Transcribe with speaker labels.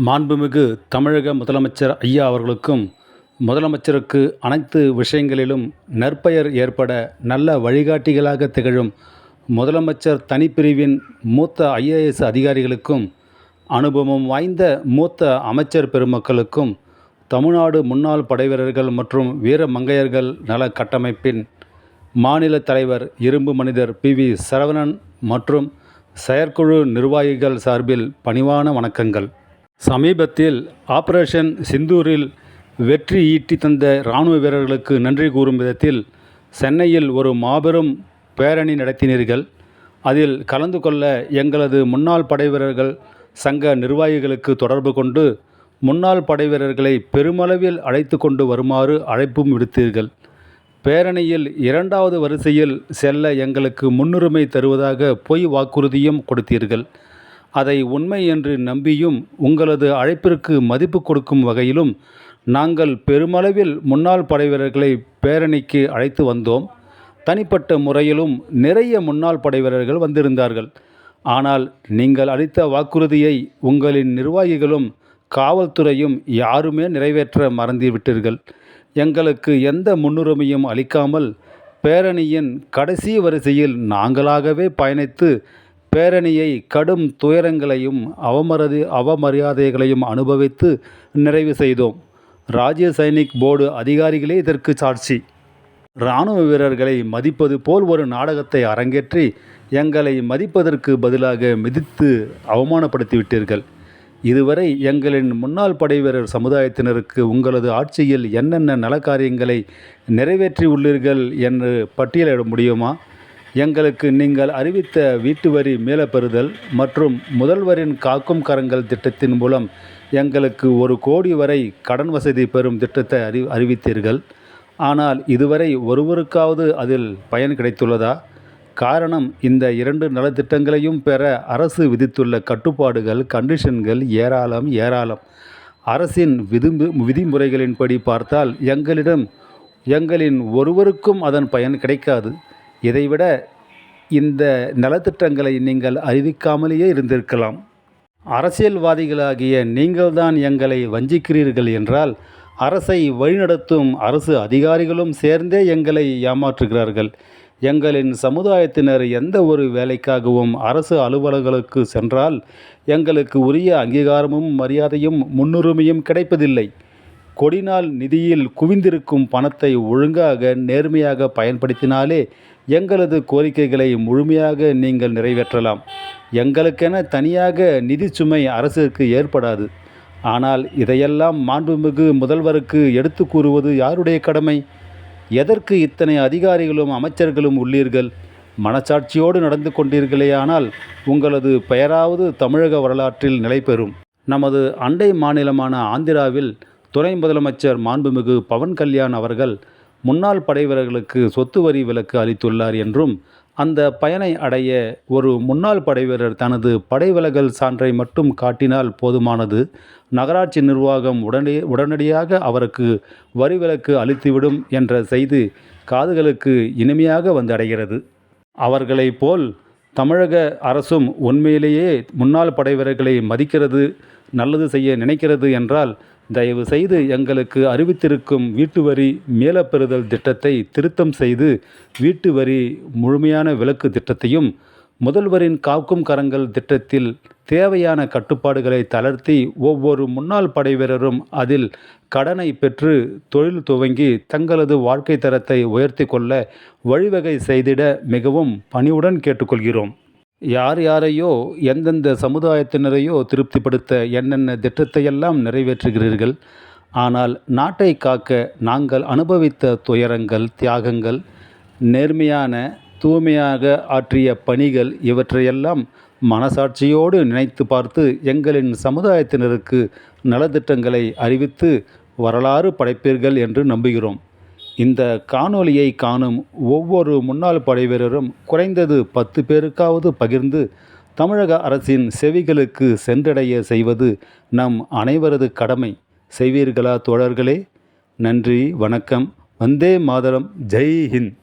Speaker 1: மாண்புமிகு தமிழக முதலமைச்சர் ஐயா அவர்களுக்கும், முதலமைச்சருக்கு அனைத்து விஷயங்களிலும் நற்பெயர் ஏற்பட நல்ல வழிகாட்டிகளாக திகழும் முதலமைச்சர் தனிப்பிரிவின் மூத்த IAS அதிகாரிகளுக்கும், அனுபவம் வாய்ந்த மூத்த அமைச்சர் பெருமக்களுக்கும், தமிழ்நாடு முன்னாள் படைவீரர்கள் மற்றும் வீர மங்கையர்கள் நல கட்டமைப்பின் மாநில தலைவர் இரும்பு மனிதர் PV சரவணன் மற்றும் செயற்குழு நிர்வாகிகள் சார்பில் பணிவான வணக்கங்கள். சமீபத்தில் ஆபரேஷன் சிந்தூரில் வெற்றி ஈட்டி தந்த இராணுவ வீரர்களுக்கு நன்றி கூறும் விதத்தில் சென்னையில் ஒரு மாபெரும் பேரணி நடத்தினீர்கள். அதில் கலந்து கொள்ள எங்களது முன்னாள் படைவீரர்கள் சங்க நிர்வாகிகளுக்கு தொடர்பு கொண்டு முன்னாள் படைவீரர்களை பெருமளவில் அழைத்து கொண்டு வருமாறு அழைப்பும் விடுத்தீர்கள். பேரணியில் 2வது வரிசையில் செல்ல எங்களுக்கு முன்னுரிமை தருவதாக பொய் வாக்குறுதியும் கொடுத்தீர்கள். அதை உண்மை என்று நம்பியும் உங்களது அழைப்பிற்கு மதிப்பு கொடுக்கும் வகையிலும் நாங்கள் பெருமளவில் முன்னாள் படைவீரர்களை பேரணிக்கு அழைத்து வந்தோம். தனிப்பட்ட முறையிலும் நிறைய முன்னாள் படைவீரர்கள் வந்திருந்தார்கள். ஆனால் நீங்கள் அளித்த வாக்குறுதியை உங்களின் நிர்வாகிகளும் காவல்துறையும் யாருமே நிறைவேற்ற மறந்துவிட்டீர்கள். எங்களுக்கு எந்த முன்னுரிமையும் அளிக்காமல் பேரணியின் கடைசி வரிசையில் நாங்களாகவே பயணித்து பேரணியை கடும் துயரங்களையும் அவமரியாதைகளையும் அனுபவித்து நிறைவு செய்தோம். ராஜ்ய சைனிக் போர்டு அதிகாரிகளே இதற்கு சாட்சி. இராணுவ வீரர்களை மதிப்பது போல் ஒரு நாடகத்தை அரங்கேற்றி எங்களை மதிப்பதற்கு பதிலாக மிதித்து அவமானப்படுத்திவிட்டீர்கள். இதுவரை எங்களின் முன்னாள் படைவீரர் சமுதாயத்தினருக்கு உங்களது ஆட்சியில் என்னென்ன நலக்காரியங்களை நிறைவேற்றி உள்ளீர்கள் என்று பட்டியலிட முடியுமா? எங்களுக்கு நீங்கள் அறிவித்த வீட்டு வரி மீளப்பெறுதல் மற்றும் முதல்வரின் காக்கும் கரங்கள் திட்டத்தின் மூலம் எங்களுக்கு 1 கோடி வரை கடன் வசதி பெறும் திட்டத்தை அறிவித்தீர்கள். ஆனால் இதுவரை ஒருவருக்காவது அதில் பயன் கிடைத்துள்ளதா? காரணம், இந்த 2 நலத்திட்டங்களையும் பெற அரசு விதித்துள்ள கட்டுப்பாடுகள், கண்டிஷன்கள் ஏராளம். அரசின் விதிமுறைகளின்படி பார்த்தால் எங்களின் ஒருவருக்கும் அதன் பயன் கிடைக்காது. இதைவிட இந்த நலத்திட்டங்களை நீங்கள் அறிவிக்காமலேயே இருந்திருக்கலாம். அரசியல்வாதிகளாகிய நீங்கள்தான் எங்களை வஞ்சிக்கிறீர்கள் என்றால், அரசை வழிநடத்தும் அரசு அதிகாரிகளும் சேர்ந்தே எங்களை ஏமாற்றுகிறார்கள். எங்களின் சமுதாயத்தினர் எந்த ஒரு வேலைக்காகவும் அரசு அலுவலர்களுக்கு சென்றால் எங்களுக்கு உரிய அங்கீகாரமும் மரியாதையும் முன்னுரிமையும் கிடைப்பதில்லை. கொடிநாள் நிதியில் குவிந்திருக்கும் பணத்தை ஒழுங்காக நேர்மையாக பயன்படுத்தினாலே எங்களது கோரிக்கைகளை முழுமையாக நீங்கள் நிறைவேற்றலாம். எங்களுக்கென தனியாக நிதி சுமை அரசுக்கு ஏற்படாது. ஆனால் இதையெல்லாம் மாண்புமிகு முதல்வருக்கு எடுத்து கூறுவது யாருடைய கடமை? எதற்கு இத்தனை அதிகாரிகளும் அமைச்சர்களும் உள்ளீர்கள்? மனச்சாட்சியோடு நடந்து கொண்டீர்களேயானால் உங்களது பெயராவது தமிழக வரலாற்றில் நிலை பெறும். நமது அண்டை மாநிலமான ஆந்திராவில் துணை முதலமைச்சர் மாண்புமிகு பவன் கல்யாண் அவர்கள் முன்னாள் படைவீரர்களுக்கு சொத்து வரி விலக்கு அளித்துள்ளார் என்றும், அந்த பயனை அடைய ஒரு முன்னாள் படைவீரர் தனது படைவிலகல் சான்றை மட்டும் காட்டினால் போதுமானது, நகராட்சி நிர்வாகம் உடனடியாக அவருக்கு வரி விலக்கு அளித்துவிடும் என்ற செய்தி காதுகளுக்கு இனிமையாக வந்தடைகிறது. அவர்களைப் போல் தமிழக அரசும் உண்மையிலேயே முன்னாள் படைவீரர்களை மதிக்கிறது, நல்லது செய்ய நினைக்கிறது என்றால் தயவு செய்து எங்களுக்கு அறிவித்திருக்கும் வீட்டு வரி மீளப்பெறுதல் திட்டத்தை திருத்தம் செய்து வீட்டு வரி முழுமையான விலக்கு திட்டத்தையும், முதல்வரின் காக்கும் கரங்கள் திட்டத்தில் தேவையான கட்டுப்பாடுகளை தளர்த்தி ஒவ்வொரு முன்னாள் படைவீரரும் அதில் கடனை பெற்று தொழில் துவங்கி தங்களது வாழ்க்கை தரத்தை உயர்த்தி கொள்ள வழிவகை செய்திட மிகவும் பணிவுடன் கேட்டுக்கொள்கிறோம். யாரையோ எந்தெந்த சமுதாயத்தினரையோ திருப்திப்படுத்த என்னென்ன திட்டத்தையெல்லாம் நிறைவேற்றுகிறீர்கள். ஆனால் நாட்டை காக்க நாங்கள் அனுபவித்த துயரங்கள், தியாகங்கள், நேர்மையான தூய்மையாக ஆற்றிய பணிகள் இவற்றையெல்லாம் மனசாட்சியோடு நினைத்து பார்த்து எங்களின் சமுதாயத்தினருக்கு நலத்திட்டங்களை அறிவித்து வரலாறு படைப்பீர்கள் என்று நம்புகிறோம். இந்த காணொளியை காணும் ஒவ்வொரு முன்னாள் படைவீரரும் குறைந்தது 10 பேருக்காவது பகிர்ந்து தமிழக அரசின் செவிகளுக்கு சென்றடைய செய்வது நம் அனைவரது கடமை. செய்வீர்களா தோழர்களே? நன்றி, வணக்கம். வந்தே மாதரம். ஜெய் ஹிந்த்.